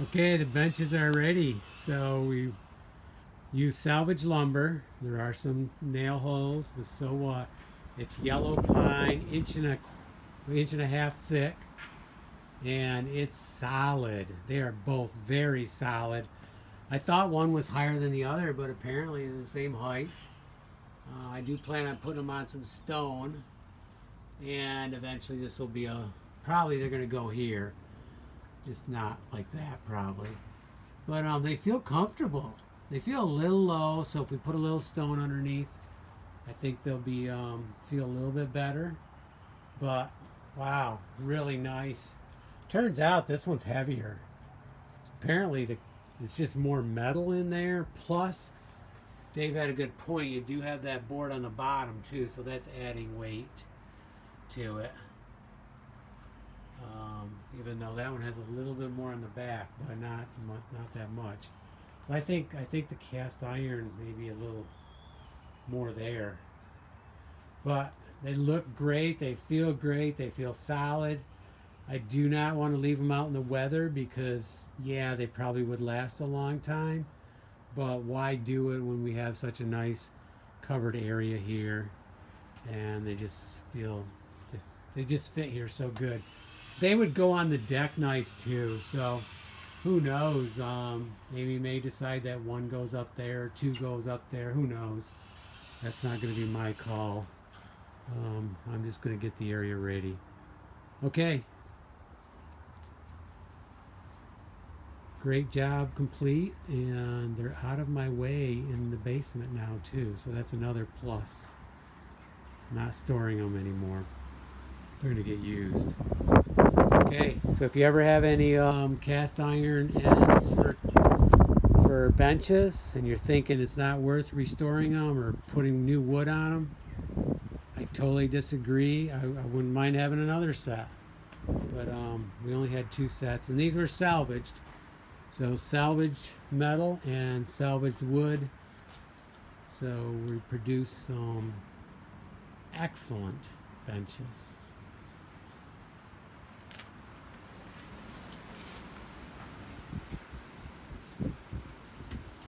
Okay, the benches are ready. So we use salvage lumber. There are some nail holes, but so what? It's yellow pine, inch and a half thick, and it's solid. They are both very solid. I thought one was higher than the other, but apparently they're the same height. I do plan on putting them on some stone, and eventually this will be a, probably they're going to go here, just not like that probably. But they feel comfortable. They feel a little low, so if we put a little stone underneath, I think they'll be feel a little bit better. But wow, really nice. Turns out this one's heavier. Apparently it's just more metal in there. Plus, Dave had a good point. You do have that board on the bottom too, so that's adding weight to it. Even though that one has a little bit more on the back, but not that much. So I think the cast iron may be a little more there. But they look great. They feel great. They feel solid. I do not want to leave them out in the weather because, yeah, they probably would last a long time. But why do it when we have such a nice covered area here? And they just feel, they just fit here so good. They would go on the deck nice too. So who knows? Maybe may decide that one goes up there, two goes up there. Who knows? That's not going to be my call. I'm just going to get the area ready. Okay. Great job complete, and they're out of my way in the basement now too, so that's another plus. Not storing them anymore. They're going to get used. Okay, so if you ever have any cast iron ends for benches and you're thinking it's not worth restoring them or putting new wood on them, I totally disagree. I wouldn't mind having another set, but we only had 2 sets, and these were salvaged. So salvaged metal and salvaged wood. So we produced some excellent benches.